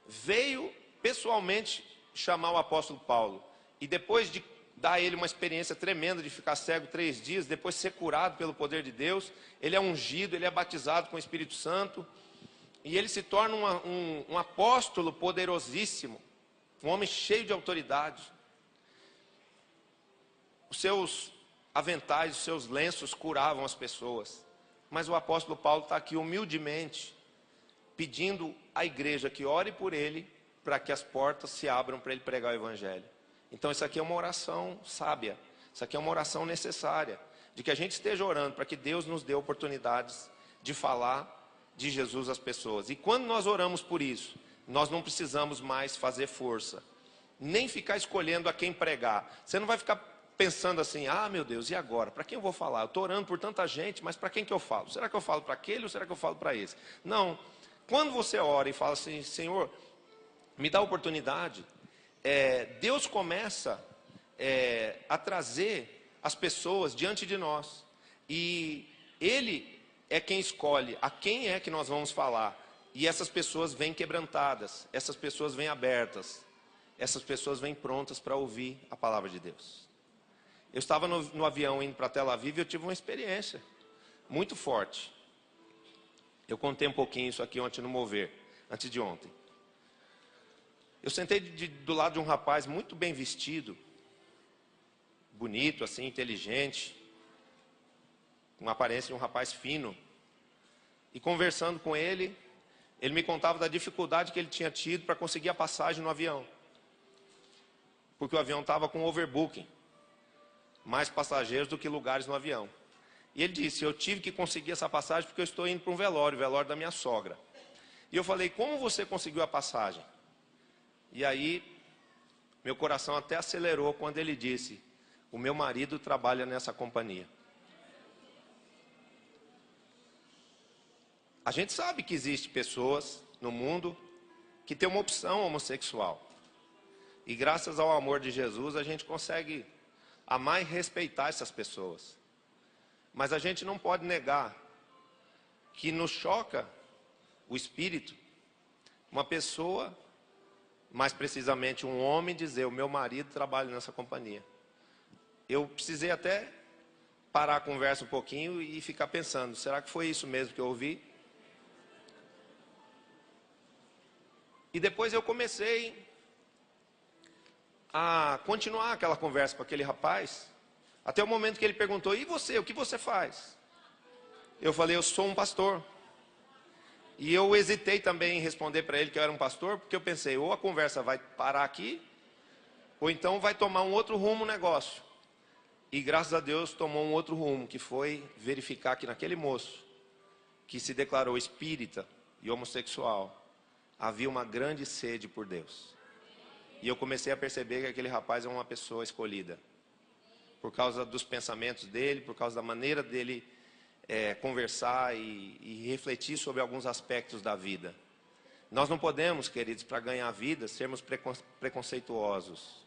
veio pessoalmente chamar o apóstolo Paulo, e depois de dar a ele uma experiência tremenda de ficar cego 3 dias, depois ser curado pelo poder de Deus, ele é ungido, ele é batizado com o Espírito Santo, e ele se torna um apóstolo poderosíssimo, um homem cheio de autoridade. Os seus aventais, os seus lenços curavam as pessoas. Mas o apóstolo Paulo está aqui humildemente pedindo à igreja que ore por ele, para que as portas se abram para ele pregar o Evangelho. Então isso aqui é uma oração sábia, isso aqui é uma oração necessária, de que a gente esteja orando para que Deus nos dê oportunidades de falar de Jesus às pessoas. E quando nós oramos por isso, nós não precisamos mais fazer força, nem ficar escolhendo a quem pregar. Você não vai ficar pensando assim: ah, meu Deus, e agora? Para quem eu vou falar? Eu estou orando por tanta gente, mas para quem que eu falo? Será que eu falo para aquele ou será que eu falo para esse? Não. Quando você ora e fala assim: Senhor, me dá a oportunidade, Deus começa a trazer as pessoas diante de nós. E Ele é quem escolhe a quem é que nós vamos falar. E essas pessoas vêm quebrantadas, essas pessoas vêm abertas, essas pessoas vêm prontas para ouvir a palavra de Deus. Eu estava no avião indo para Tel Aviv e eu tive uma experiência muito forte. Eu contei um pouquinho isso aqui ontem no Mover, antes de ontem. Eu sentei do lado de um rapaz muito bem vestido, bonito, assim, inteligente, com a aparência de um rapaz fino. E conversando com ele, ele me contava da dificuldade que ele tinha tido para conseguir a passagem no avião. Porque o avião estava com overbooking, mais passageiros do que lugares no avião. E ele disse, eu tive que conseguir essa passagem porque eu estou indo para um velório, o velório da minha sogra. E eu falei, como você conseguiu a passagem? E aí, meu coração até acelerou quando ele disse, o meu marido trabalha nessa companhia. A gente sabe que existem pessoas no mundo que têm uma opção homossexual. E graças ao amor de Jesus, a gente consegue amar e respeitar essas pessoas. Mas a gente não pode negar que nos choca o espírito uma pessoa, mais precisamente um homem, dizer, o meu marido trabalha nessa companhia. Eu precisei até parar a conversa um pouquinho e ficar pensando, será que foi isso mesmo que eu ouvi? E depois eu comecei a continuar aquela conversa com aquele rapaz, até o momento que ele perguntou, e você, o que você faz? Eu falei, eu sou um pastor. E eu hesitei também em responder para ele que eu era um pastor, porque eu pensei, ou a conversa vai parar aqui, ou então vai tomar um outro rumo o negócio. E graças a Deus tomou um outro rumo, que foi verificar que naquele moço, que se declarou espírita e homossexual, havia uma grande sede por Deus. E eu comecei a perceber que aquele rapaz é uma pessoa escolhida. Por causa dos pensamentos dele, por causa da maneira dele conversar e refletir sobre alguns aspectos da vida. Nós não podemos, queridos, para ganhar vida, sermos preconceituosos.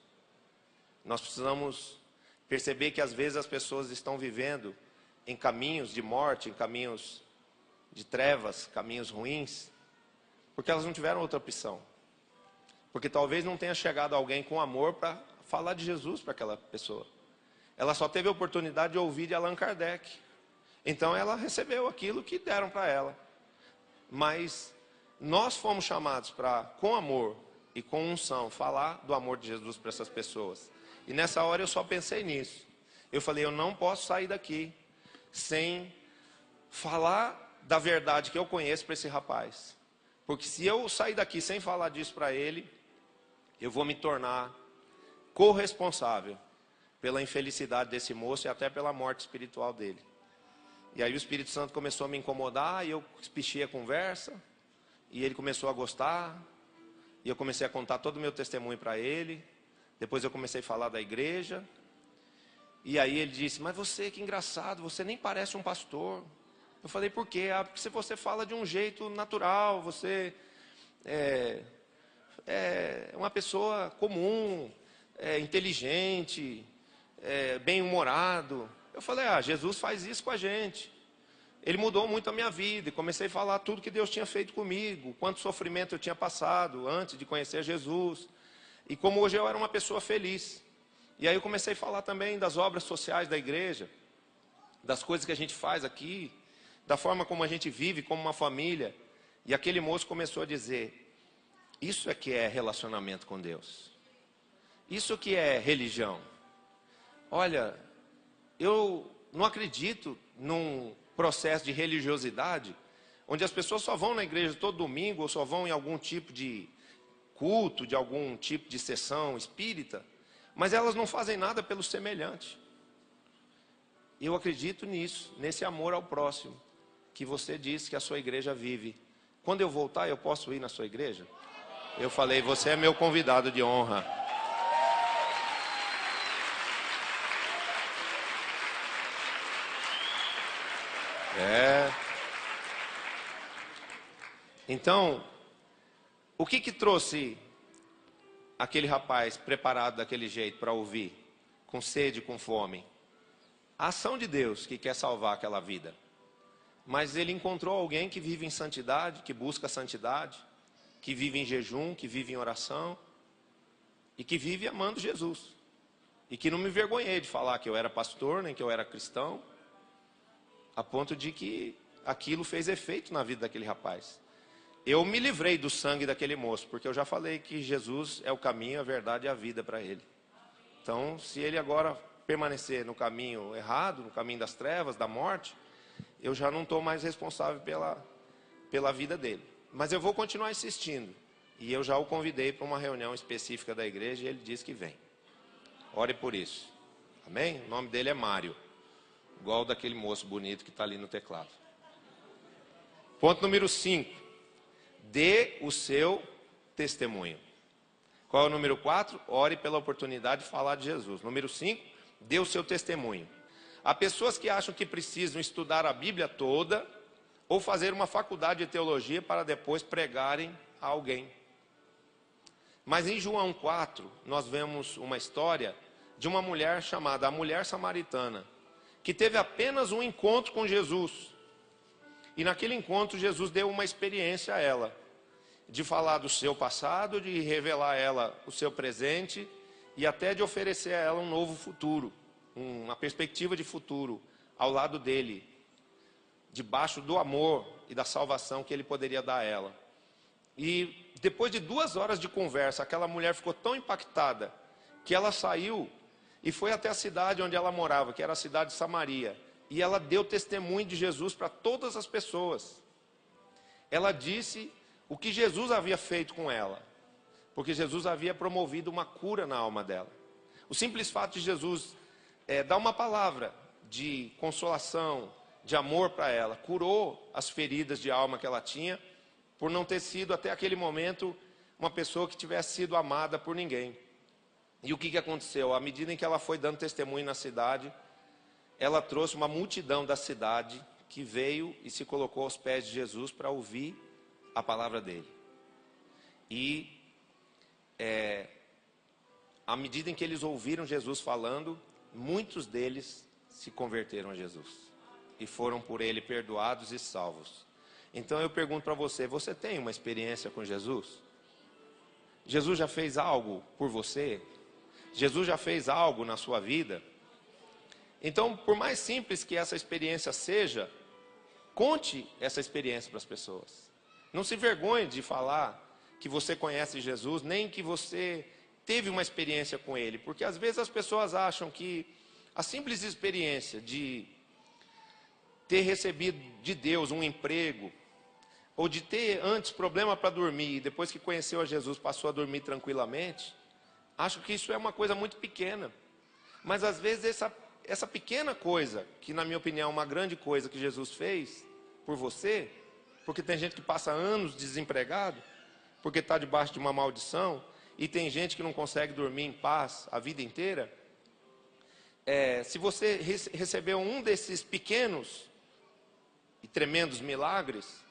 Nós precisamos perceber que às vezes as pessoas estão vivendo em caminhos de morte, em caminhos de trevas, caminhos ruins, porque elas não tiveram outra opção. Porque talvez não tenha chegado alguém com amor para falar de Jesus para aquela pessoa. Ela só teve a oportunidade de ouvir de Allan Kardec. Então ela recebeu aquilo que deram para ela. Mas nós fomos chamados para, com amor e com unção, falar do amor de Jesus para essas pessoas. E nessa hora eu só pensei nisso. Eu falei, eu não posso sair daqui sem falar da verdade que eu conheço para esse rapaz. Porque se eu sair daqui sem falar disso para ele, eu vou me tornar corresponsável pela infelicidade desse moço e até pela morte espiritual dele. E aí o Espírito Santo começou a me incomodar, e eu espichei a conversa, e ele começou a gostar, e eu comecei a contar todo o meu testemunho para ele. Depois eu comecei a falar da igreja, e aí ele disse, mas você, que engraçado, você nem parece um pastor. Eu falei, por quê? Ah, porque se você fala de um jeito natural, você é uma pessoa comum, inteligente, bem-humorado. Eu falei, Jesus faz isso com a gente. Ele mudou muito a minha vida, e comecei a falar tudo que Deus tinha feito comigo, quanto sofrimento eu tinha passado antes de conhecer Jesus, e como hoje eu era uma pessoa feliz. E aí eu comecei a falar também das obras sociais da igreja, das coisas que a gente faz aqui, da forma como a gente vive como uma família. E aquele moço começou a dizer, isso é que é relacionamento com Deus. Isso que é religião. Olha, eu não acredito num processo de religiosidade, onde as pessoas só vão na igreja todo domingo, ou só vão em algum tipo de culto, de algum tipo de sessão espírita, mas elas não fazem nada pelo semelhante. Eu acredito nisso, nesse amor ao próximo, que você disse que a sua igreja vive. Quando eu voltar, eu posso ir na sua igreja? Eu falei, você é meu convidado de honra. Então, o que trouxe aquele rapaz preparado daquele jeito para ouvir, com sede, com fome. A ação de Deus que quer salvar aquela vida. Mas ele encontrou alguém que vive em santidade, que busca santidade, que vive em jejum, que vive em oração e que vive amando Jesus. E que não me envergonhei de falar que eu era pastor, nem que eu era cristão, a ponto de que aquilo fez efeito na vida daquele rapaz. Eu me livrei do sangue daquele moço, porque eu já falei que Jesus é o caminho, a verdade e a vida para ele. Então, se ele agora permanecer no caminho errado, no caminho das trevas, da morte, eu já não estou mais responsável pela vida dele. Mas eu vou continuar insistindo. E eu já o convidei para uma reunião específica da igreja e ele disse que vem. Ore por isso. Amém? O nome dele é Mário. Igual daquele moço bonito que está ali no teclado. Ponto número 5. Dê o seu testemunho. Qual é o número 4? Ore pela oportunidade de falar de Jesus. Número 5. Dê o seu testemunho. Há pessoas que acham que precisam estudar a Bíblia toda ou fazer uma faculdade de teologia para depois pregarem a alguém. Mas em João 4, nós vemos uma história de uma mulher chamada a Mulher Samaritana, que teve apenas um encontro com Jesus. E naquele encontro, Jesus deu uma experiência a ela, de falar do seu passado, de revelar a ela o seu presente e até de oferecer a ela um novo futuro, uma perspectiva de futuro ao lado dele, debaixo do amor e da salvação que ele poderia dar a ela. E depois de 2 horas de conversa, aquela mulher ficou tão impactada que ela saiu e foi até a cidade onde ela morava, que era a cidade de Samaria. E ela deu testemunho de Jesus para todas as pessoas. Ela disse o que Jesus havia feito com ela, porque Jesus havia promovido uma cura na alma dela. O simples fato de Jesus dar uma palavra de consolação, de amor para ela, curou as feridas de alma que ela tinha, por não ter sido até aquele momento uma pessoa que tivesse sido amada por ninguém. E o que aconteceu? À medida em que ela foi dando testemunho na cidade, ela trouxe uma multidão da cidade que veio e se colocou aos pés de Jesus para ouvir a palavra dele. E à medida em que eles ouviram Jesus falando, muitos deles se converteram a Jesus e foram por ele perdoados e salvos. Então eu pergunto para você, você tem uma experiência com Jesus? Jesus já fez algo por você? Jesus já fez algo na sua vida? Então, por mais simples que essa experiência seja, conte essa experiência para as pessoas. Não se vergonhe de falar que você conhece Jesus, nem que você teve uma experiência com ele, porque às vezes as pessoas acham que a simples experiência de ter recebido de Deus um emprego, ou de ter antes problema para dormir, e depois que conheceu a Jesus passou a dormir tranquilamente, acho que isso é uma coisa muito pequena. Mas às vezes essa pequena coisa, que na minha opinião é uma grande coisa que Jesus fez por você, porque tem gente que passa anos desempregado, porque está debaixo de uma maldição, e tem gente que não consegue dormir em paz a vida inteira. Se você recebeu um desses pequenos e tremendos milagres,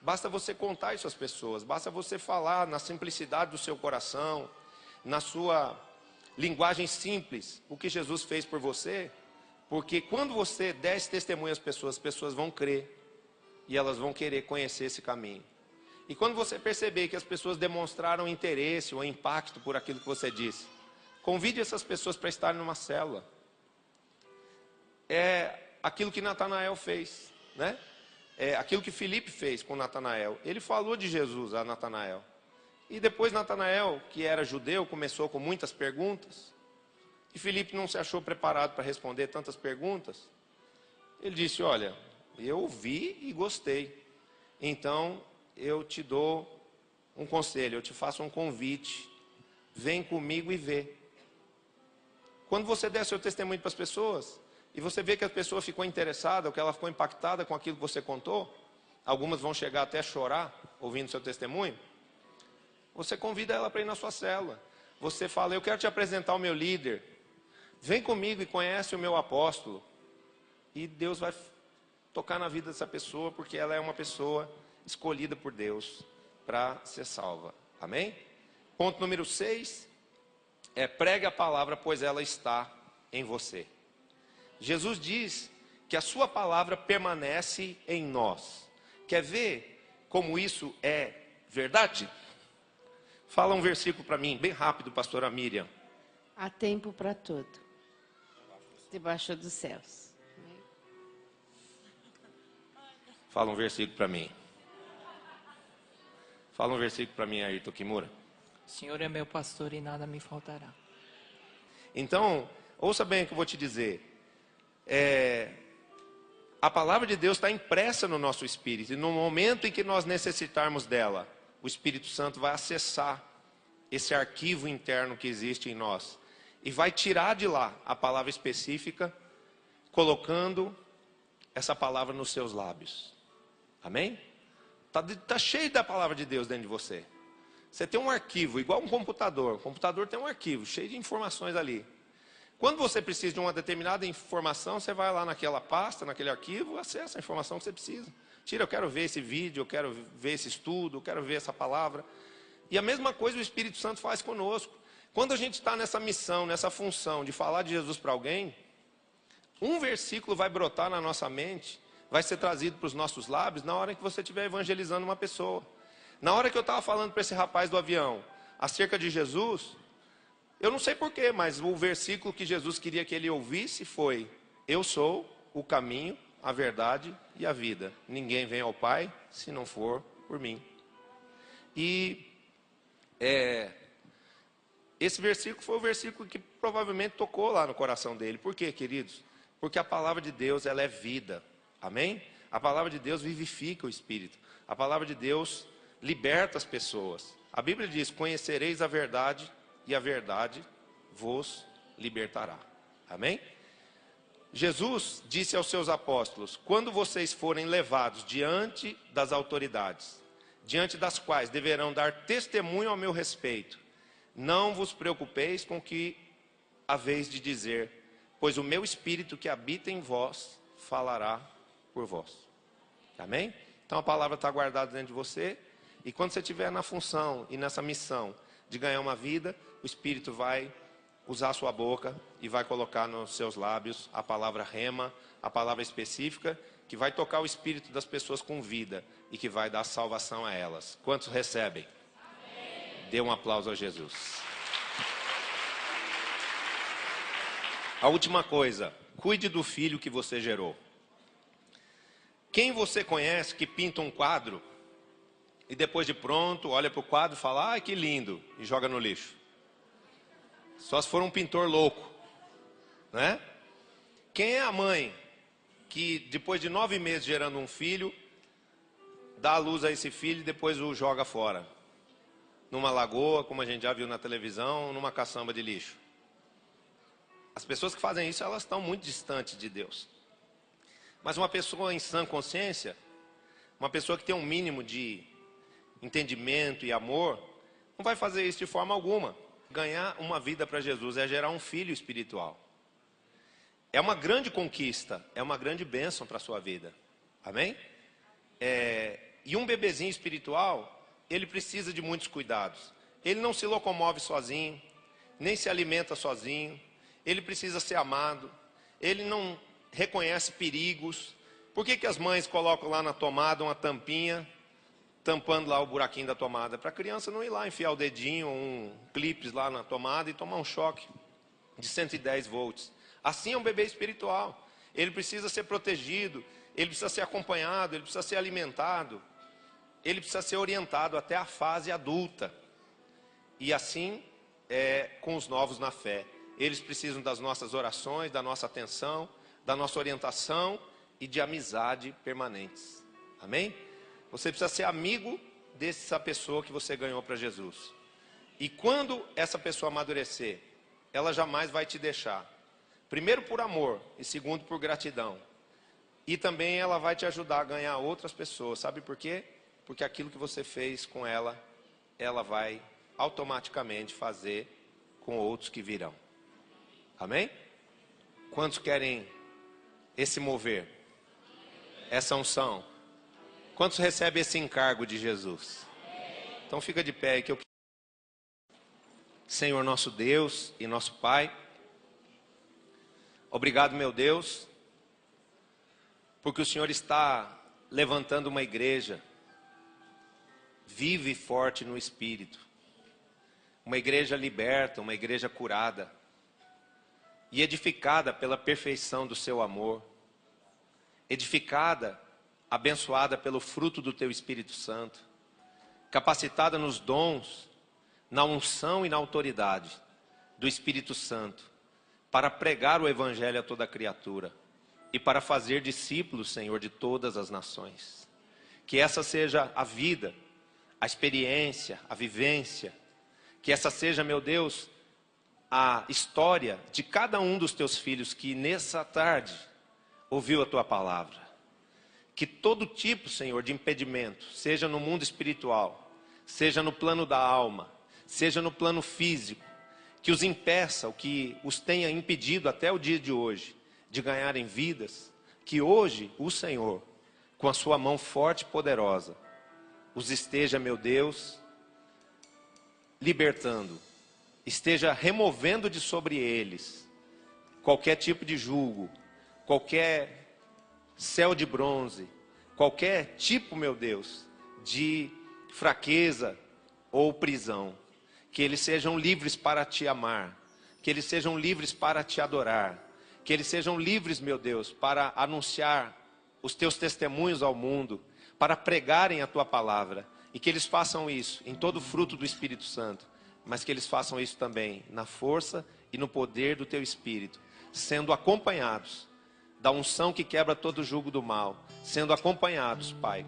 basta você contar isso às pessoas, basta você falar na simplicidade do seu coração, na sua linguagem simples, o que Jesus fez por você, porque quando você der esse testemunho às pessoas, as pessoas vão crer e elas vão querer conhecer esse caminho. E quando você perceber que as pessoas demonstraram interesse ou impacto por aquilo que você disse, convide essas pessoas para estarem numa célula. É aquilo que Natanael fez, né? É aquilo que Filipe fez com Natanael. Ele falou de Jesus a Natanael. E depois Natanael, que era judeu, começou com muitas perguntas. E Filipe não se achou preparado para responder tantas perguntas. Ele disse, olha, eu ouvi e gostei. Então, eu te dou um conselho, eu te faço um convite. Vem comigo e vê. Quando você der seu testemunho para as pessoas, e você vê que a pessoa ficou interessada, ou que ela ficou impactada com aquilo que você contou, algumas vão chegar até a chorar, ouvindo seu testemunho, você convida ela para ir na sua célula. Você fala, eu quero te apresentar o meu líder. Vem comigo e conhece o meu apóstolo. E Deus vai tocar na vida dessa pessoa, porque ela é uma pessoa escolhida por Deus para ser salva. Amém? Ponto número 6, pregue a palavra, pois ela está em você. Jesus diz que a sua palavra permanece em nós. Quer ver como isso é verdade? Fala um versículo para mim, bem rápido, pastora Miriam.
Há tempo para tudo, debaixo dos céus.
Fala um versículo para mim. Fala um versículo para mim, Ayrton Kimura.
O Senhor é meu pastor e nada me faltará.
Então, ouça bem o que eu vou te dizer. A palavra de Deus está impressa no nosso espírito. E no momento em que nós necessitarmos dela, o Espírito Santo vai acessar esse arquivo interno que existe em nós. E vai tirar de lá a palavra específica, colocando essa palavra nos seus lábios. Amém? Tá cheio da palavra de Deus dentro de você. Você tem um arquivo, igual um computador. O computador tem um arquivo, cheio de informações ali. Quando você precisa de uma determinada informação, você vai lá naquela pasta, naquele arquivo, acessa a informação que você precisa. Tira, eu quero ver esse vídeo, eu quero ver esse estudo, eu quero ver essa palavra. E a mesma coisa o Espírito Santo faz conosco. Quando a gente está nessa missão, nessa função de falar de Jesus para alguém, um versículo vai brotar na nossa mente, vai ser trazido para os nossos lábios na hora que você estiver evangelizando uma pessoa. Na hora que eu estava falando para esse rapaz do avião acerca de Jesus, eu não sei porquê, mas o versículo que Jesus queria que ele ouvisse foi: eu sou o caminho, a verdade e a vida. Ninguém vem ao Pai se não for por mim. E esse versículo foi o versículo que provavelmente tocou lá no coração dele. Por quê, queridos? Porque a palavra de Deus, ela é vida. Amém? A palavra de Deus vivifica o espírito. A palavra de Deus liberta as pessoas. A Bíblia diz: conhecereis a verdade e a verdade vos libertará. Amém? Jesus disse aos seus apóstolos: quando vocês forem levados diante das autoridades, diante das quais deverão dar testemunho ao meu respeito, não vos preocupeis com o que haveis de dizer, pois o meu Espírito que habita em vós falará por vós. Amém? Então a palavra está guardada dentro de você. E quando você estiver na função e nessa missão de ganhar uma vida, o Espírito vai usar a sua boca e vai colocar nos seus lábios a palavra rema, a palavra específica, que vai tocar o espírito das pessoas com vida e que vai dar salvação a elas. Quantos recebem? Amém. Dê um aplauso a Jesus. A última coisa, cuide do filho que você gerou. Quem você conhece que pinta um quadro e depois de pronto olha para o quadro e fala: ai, que lindo, e joga no lixo? Só se for um pintor louco, né? Quem é a mãe que depois de 9 meses gerando um filho, dá a luz a esse filho e depois o joga fora? Numa lagoa, como a gente já viu na televisão, numa caçamba de lixo. As pessoas que fazem isso, elas estão muito distantes de Deus. Mas uma pessoa em sã consciência, uma pessoa que tem um mínimo de entendimento e amor, não vai fazer isso de forma alguma. Ganhar uma vida para Jesus é gerar um filho espiritual. É uma grande conquista, é uma grande bênção para a sua vida. Amém? E um bebezinho espiritual, ele precisa de muitos cuidados. Ele não se locomove sozinho, nem se alimenta sozinho. Ele precisa ser amado. Ele não reconhece perigos. Por que as mães colocam lá na tomada uma tampinha, tampando lá o buraquinho da tomada? Para a criança não ir lá enfiar o dedinho, um clipe lá na tomada e tomar um choque de 110 volts. Assim é um bebê espiritual. Ele precisa ser protegido, ele precisa ser acompanhado, ele precisa ser alimentado, ele precisa ser orientado até a fase adulta. E assim é com os novos na fé. Eles precisam das nossas orações, da nossa atenção, da nossa orientação e de amizade permanentes. Amém? Você precisa ser amigo dessa pessoa que você ganhou para Jesus. E quando essa pessoa amadurecer, ela jamais vai te deixar. Primeiro por amor e segundo por gratidão. E também ela vai te ajudar a ganhar outras pessoas. Sabe por quê? Porque aquilo que você fez com ela, ela vai automaticamente fazer com outros que virão. Amém? Quantos querem esse mover? Essa unção? Quantos recebem esse encargo de Jesus? Então fica de pé aí que eu Senhor nosso Deus e nosso Pai, obrigado, meu Deus, porque o Senhor está levantando uma igreja viva e forte no Espírito, uma igreja liberta, uma igreja curada e edificada pela perfeição do seu amor, edificada, abençoada pelo fruto do teu Espírito Santo, capacitada nos dons, na unção e na autoridade do Espírito Santo, para pregar o Evangelho a toda criatura e para fazer discípulos, Senhor, de todas as nações. Que essa seja a vida, a experiência, a vivência, que essa seja, meu Deus, a história de cada um dos teus filhos que nessa tarde ouviu a tua palavra. Que todo tipo, Senhor, de impedimento, seja no mundo espiritual, seja no plano da alma, seja no plano físico, que os impeça, o que os tenha impedido até o dia de hoje, de ganharem vidas, que hoje o Senhor, com a sua mão forte e poderosa, os esteja, meu Deus, libertando, esteja removendo de sobre eles qualquer tipo de jugo, qualquer céu de bronze, qualquer tipo, meu Deus, de fraqueza ou prisão. Que eles sejam livres para te amar, que eles sejam livres para te adorar, que eles sejam livres, meu Deus, para anunciar os teus testemunhos ao mundo, para pregarem a tua palavra, e que eles façam isso em todo o fruto do Espírito Santo, mas que eles façam isso também na força e no poder do teu Espírito, sendo acompanhados da unção que quebra todo o jugo do mal, sendo acompanhados, Pai,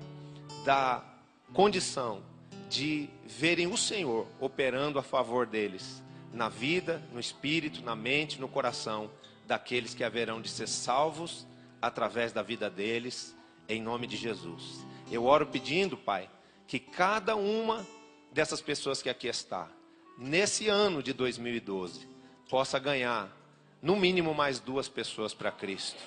da condição de verem o Senhor operando a favor deles, na vida, no espírito, na mente, no coração, daqueles que haverão de ser salvos através da vida deles, em nome de Jesus. Eu oro pedindo, Pai, que cada uma dessas pessoas que aqui está, nesse ano de 2012, possa ganhar, no mínimo, mais 2 pessoas para Cristo.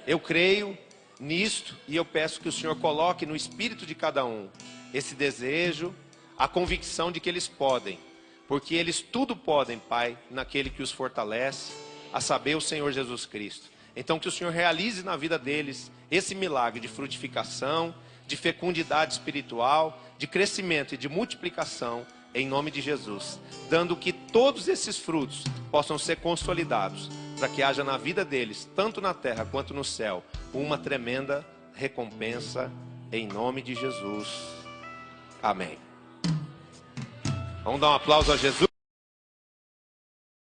Eu creio nisto e eu peço que o Senhor coloque no espírito de cada um esse desejo, a convicção de que eles podem, porque eles tudo podem, Pai, naquele que os fortalece, a saber, o Senhor Jesus Cristo. Então que o Senhor realize na vida deles esse milagre de frutificação, de fecundidade espiritual, de crescimento e de multiplicação, em nome de Jesus, dando que todos esses frutos possam ser consolidados, para que haja na vida deles, tanto na terra quanto no céu, uma tremenda recompensa, em nome de Jesus. Amém. Vamos dar um aplauso a Jesus.